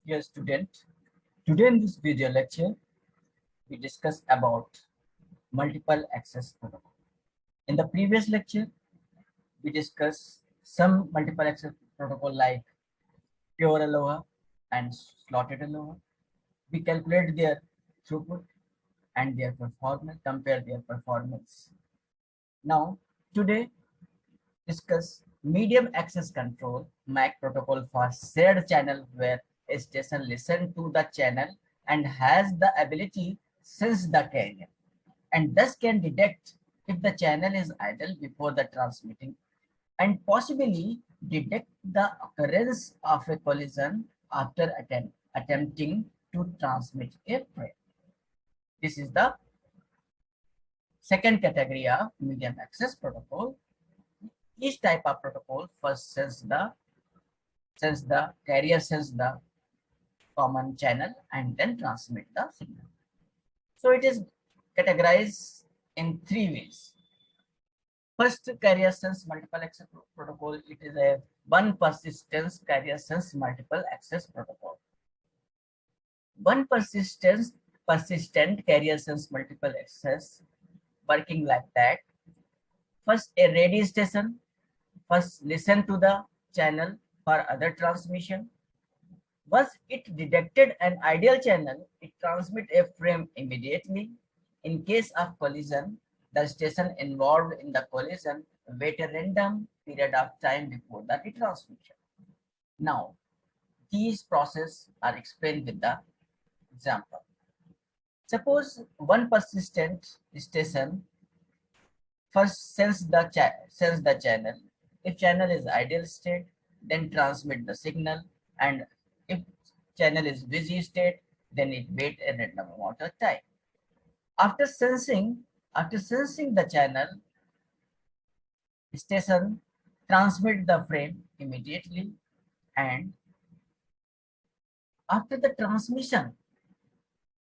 Dear student, today in this video lecture, we discuss about multiple access protocol. In the previous lecture, we discussed some multiple access protocol like pure aloha and slotted aloha. We calculate their throughput and their performance, compare their performance. Now, today, discuss medium access control MAC protocol for shared channel where a station listen to the channel and has the ability sense the carrier and thus can detect if the channel is idle before the transmitting and possibly detect the occurrence of a collision after attempting to transmit a frame. This is the second category of medium access protocol. Each type of protocol first sense the carrier sense the common channel and then transmit the signal. So it is categorized in three ways. First, carrier sense multiple access protocol. It is a one persistence carrier sense multiple access protocol. One persistent carrier sense multiple access working like that. First, a ready station first listen to the channel for other transmission. Once it detected an ideal channel, it transmit a frame immediately. In case of collision, the station involved in the collision wait a random period of time before the retransmission. Now, these processes are explained with the example. Suppose one persistent station first sense the channel. If channel is ideal state, then transmit the signal, and if channel is busy state, then it wait a random amount of time. After sensing the channel, station transmit the frame immediately, and after the transmission,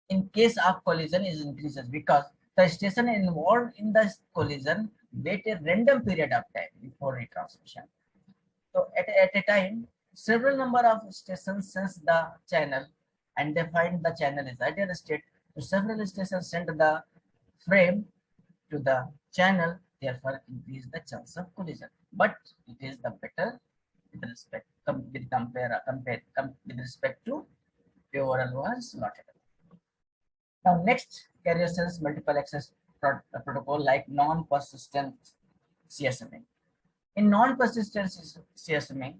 in case of collision is increases because the station involved in the collision wait a random period of time before retransmission. So at a time, several number of stations sense the channel and they find the channel is ideal state. So several stations send the frame to the channel, therefore increase the chance of collision. But it is the better with respect with respect to pure and slotted. Now next, carrier sense multiple access protocol like non-persistent CSMA. In non-persistent CSMA,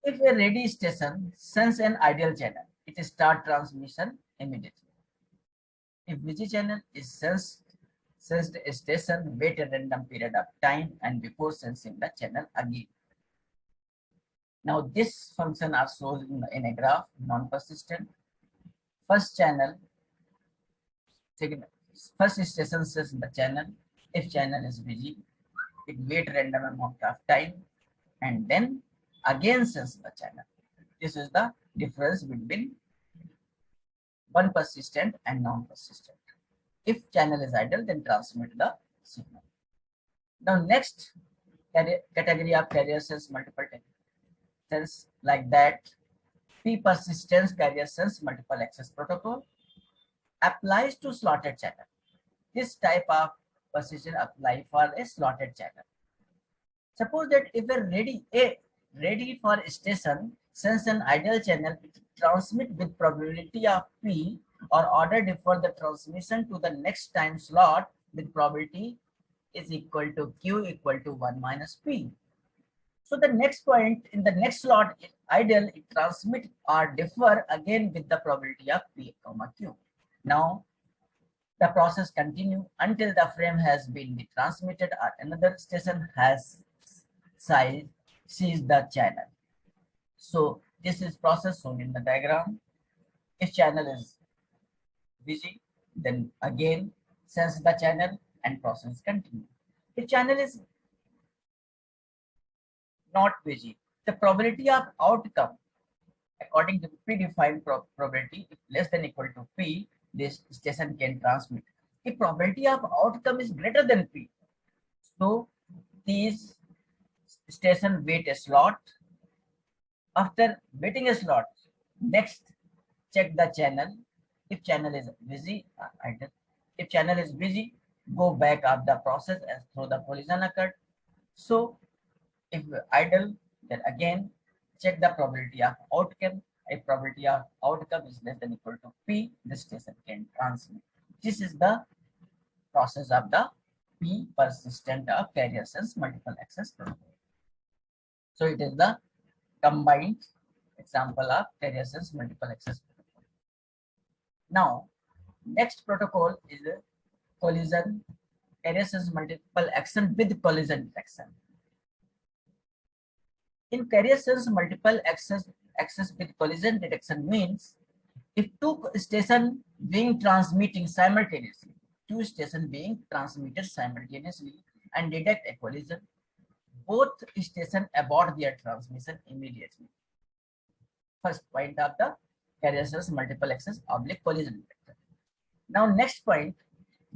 if a ready station sends an ideal channel, it start transmission immediately. If busy channel is sensed a station wait a random period of time and before sensing the channel again. Now this function are shown in a graph, non-persistent. First channel, signal, first station sends the channel. If channel is busy, it wait random amount of time and then again sends the channel. This is the difference between one persistent and non-persistent. If channel is idle, then transmit the signal. Now next category of carrier sense multiple sense like that. P persistence carrier sense multiple access protocol applies to slotted channel. This type of persistence apply for a slotted channel. Suppose that if a ready for station sense an ideal channel, it transmit with probability of P or order defer the transmission to the next time slot with probability is equal to Q equal to 1 minus P. So the next point in the next slot is ideal, it transmit or defer again with the probability of P comma Q. Now the process continue until the frame has been transmitted or another station has sees the channel. So this is process shown in the diagram. If channel is busy, then again sense the channel and process continue. If channel is not busy, the probability of outcome according to the predefined probability, if less than equal to P, this station can transmit. If probability of outcome is greater than P, so these station wait a slot After waiting a slot, next check the channel. If channel is busy, idle. If channel is busy, go back up the process as through the collision occurred. So if idle, then again check the probability of outcome. If probability of outcome is less than equal to P, the station can transmit. This is the process of the P persistent of carrier sense multiple access protocol. So it is the combined example of carrier sense multiple access protocol. Now, next protocol is a collision carrier sense multiple action with collision detection. In carrier sense multiple access with collision detection means if two stations being transmitting simultaneously, two stations being transmitted simultaneously and detect a collision, both stations abort their transmission immediately. First point of the carrier sense multiple access oblique collision detector. Now next point,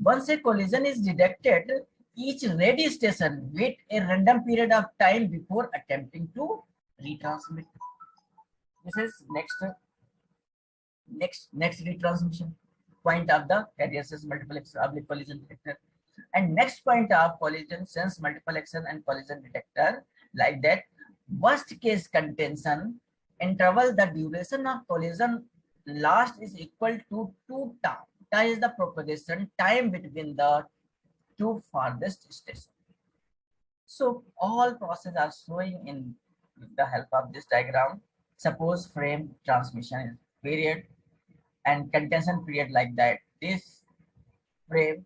once a collision is detected, each ready station wait a random period of time before attempting to retransmit. This is next retransmission point of the carrier sense multiple access oblique collision detector. And next point of collision sense multiple action and collision detector like that, worst case contention interval, the duration of collision last is equal to 2 tau. Tau is the propagation time between the two farthest stations. So all processes are showing in the help of this diagram. Suppose frame transmission period and contention period like that. This frame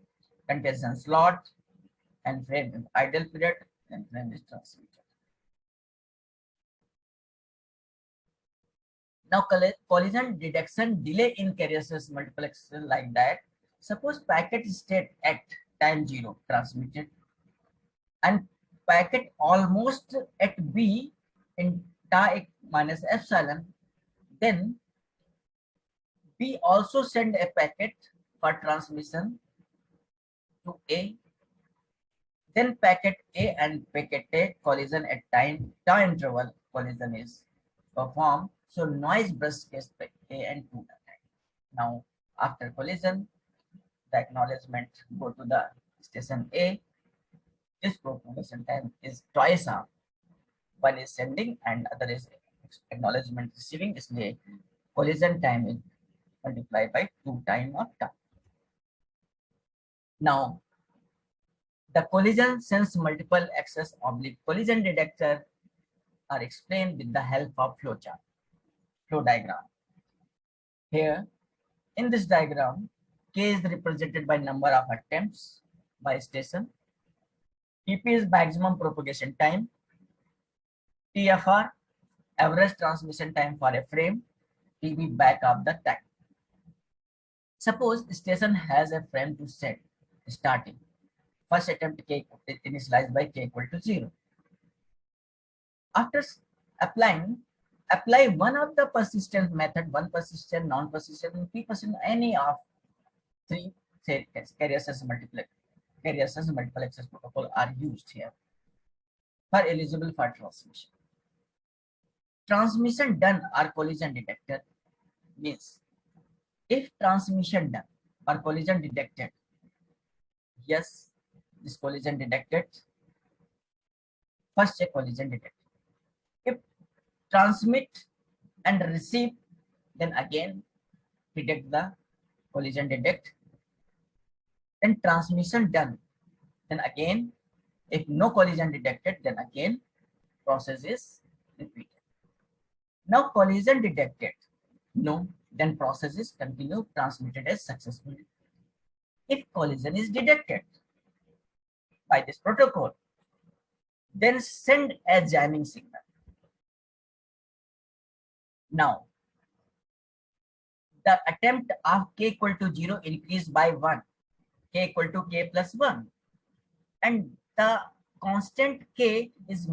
contention slot and frame idle period and frame is transmitted. Now collision detection delay in carrier sense multiple access like that. Suppose packet state at time 0 transmitted and packet almost at B in tau minus epsilon, then B also send a packet for transmission to A. Then packet A and packet A collision at time tau interval collision is performed. So noise burst case A and 2. Now after collision, the acknowledgement go to the station A. This propagation time is twice of one is sending and other is acknowledgement receiving. इसलिए collision time is multiplied by 2 time of tau. Now the collision sense multiple access oblique collision detector are explained with the help of flowchart, flow diagram. Here in this diagram, K is represented by number of attempts by station. TP is maximum propagation time. TFR, average transmission time for a frame. TB back of the time. Suppose station has a frame to set starting. First attempt K initialized by K equal to 0. After apply one of the persistent method, one persistent, non-persistent, and P-persistent, any of three carrier sense multiple access protocol are used here for eligible for transmission. Transmission done or collision detected means if transmission done or collision detected, yes, this collision detected, first check collision detected. If transmit and receive, then again detect the collision detect. Then transmission done, then again if no collision detected, then again process is repeated. Now collision detected, no, then process is continued transmitted as successfully. If collision is detected by this protocol, then send a jamming signal. Now the attempt of K equal to 0 increased by 1, K equal to K plus 1, and the constant K is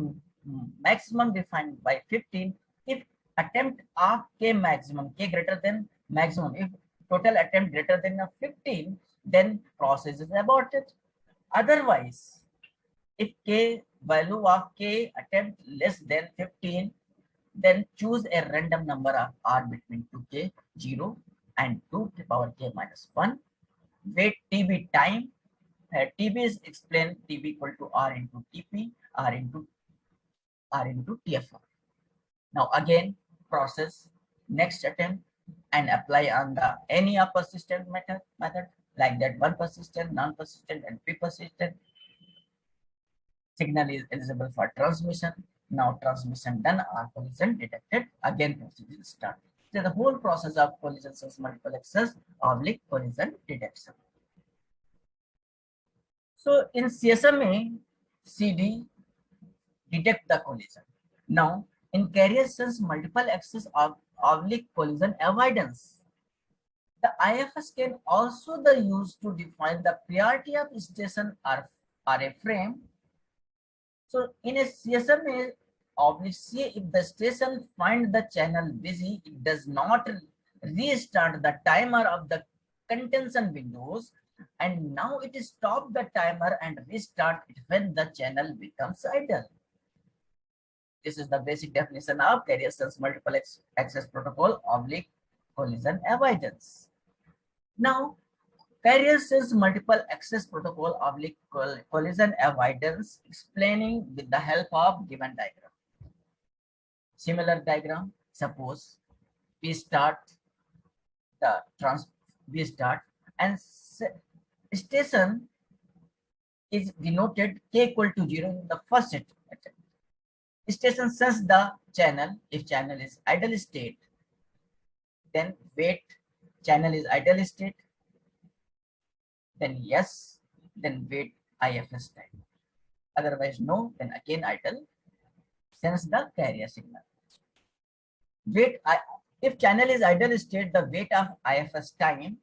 maximum defined by 15 if attempt of K maximum, K greater than maximum. If total attempt greater than 15, then process is aborted. Otherwise, if K value of K attempt less than 15, Then choose a random number of r between 2k 0 and 2 to power k minus 1. Wait TB time. TB is explained TB equal to r into TP, r into TFR. Now again process next attempt and apply on the any of persistent method like that one persistent, non-persistent and pre-persistent. Signal is eligible for transmission. Now transmission done or collision detected. Again procedure start. So the whole process of collision sense multiple access oblique collision detection. So in CSMA, CD detect the collision. Now in carrier sense multiple access of oblique collision avoidance. The IFS can also be used to define the priority of station or a frame. So in a CSMA oblique C, if the station find the channel busy, it does not restart the timer of the contention windows, and now it stop the timer and restart it when the channel becomes idle. This is the basic definition of carrier sense multiple access protocol oblique collision avoidance. Now, carrier sense multiple access protocol oblique collision avoidance explaining with the help of given diagram. Similar diagram, suppose we start the we start and station is denoted k equal to 0 in the first attempt. Station sense the channel. If channel is idle state, then wait, channel is idle state, then yes, then wait IFS time. Otherwise no, then again idle, sense the carrier signal. Wait, if channel is idle state, the wait of IFS time.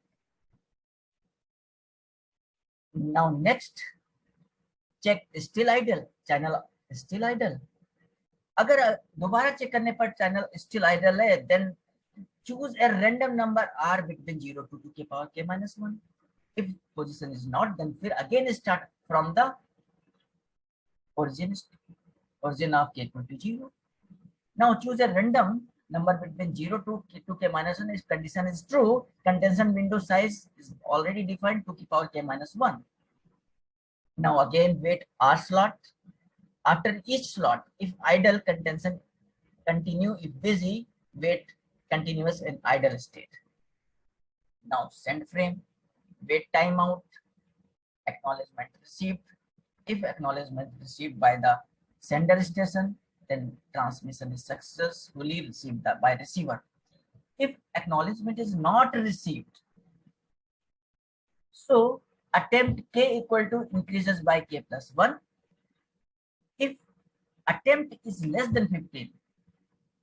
Now next, check still idle, channel still idle. अगर दोबारा check करने पर channel still idol है, then choose a random number r between 0 to 2 k power k minus 1. If position is not, then फिर again start from the origin of k equal to 0. Now choose a random number between 0 to 2k minus 1. If condition is true, contention window size is already defined 2 k power k minus 1. Now again wait r slot. After each slot, if idle, contention continue. If busy, wait continuous in idle state. Now send frame, wait timeout, acknowledgement received. If acknowledgement received by the sender station, then transmission is successfully received by receiver. If acknowledgement is not received, so attempt k equal to increases by k plus 1. If attempt is less than 15,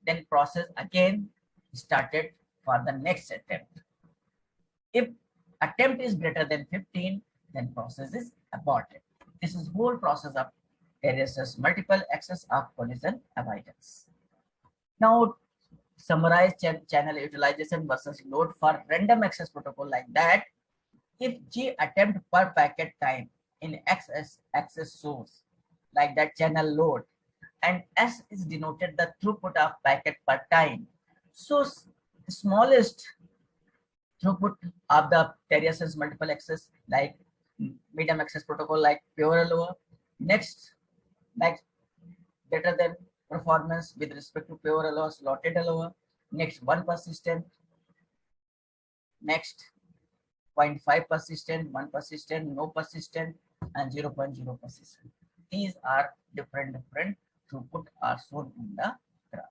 then process again started for the next attempt. If attempt is greater than 15, then process is aborted. This is whole process of carrier sense multiple access of collision avoidance. Now summarize channel utilization versus load for random access protocol like that. If G attempt per packet time in access source, like that channel load, and S is denoted the throughput of packet per time. So smallest throughput of the carrier sense multiple access like medium access protocol like pure LOA. Next, like greater than performance with respect to pure LOA, slotted LOA. Next, 1 persistent. Next, 0.5 persistent, 1 persistent, no persistent, and 0.0 persistent. These are different throughput are shown in the graph.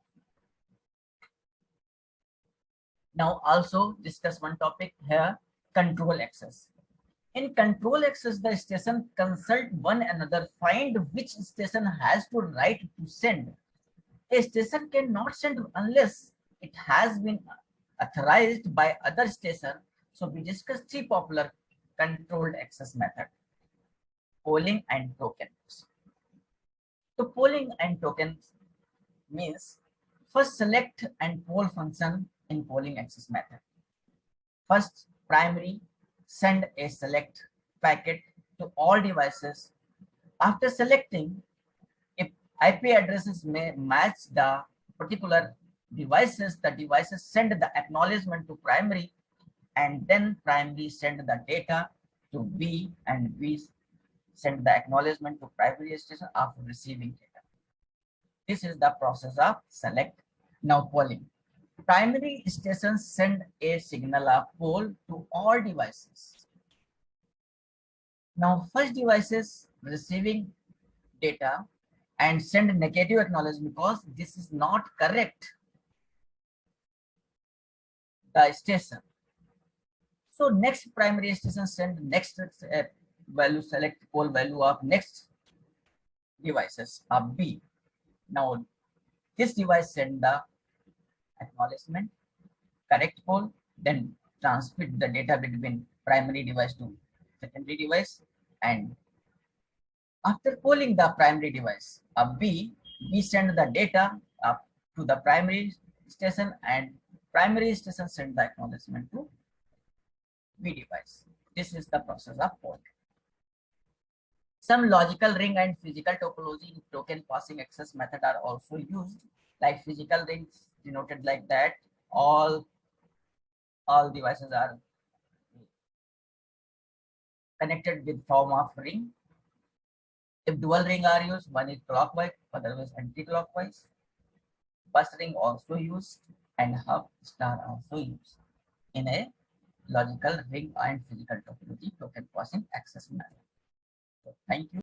Now also discuss one topic here, control access. In control access, the station consult one another, find which station has to write to send. A station cannot send unless it has been authorized by other station. So we discuss 3 popular controlled access method: polling and tokens. So polling and tokens means first select and poll function in polling access method. First, primary, send a select packet to all devices. After selecting, if IP addresses may match the particular devices, the devices send the acknowledgement to primary, and then primary send the data to B, and B send the acknowledgement to primary station after receiving data. This is the process of select. Now polling. Primary stations send a signal of poll to all devices. Now first devices receiving data and send negative acknowledgement because this is not correct, the station. So next primary station send next value, select poll value of next devices of B. Now this device send the acknowledgement, correct poll, then transmit the data between primary device to secondary device, and after polling the primary device of B, we send the data up to the primary station, and primary station send the acknowledgement to B device. This is the process of polling. Some logical ring and physical topology in token passing access method are also used, like physical rings denoted like that. All devices are connected with form of ring. If dual ring are used, one is clockwise, otherwise anti-clockwise. Bus ring also used, and hub star also used in a logical ring and physical topology token passing access method. So thank you.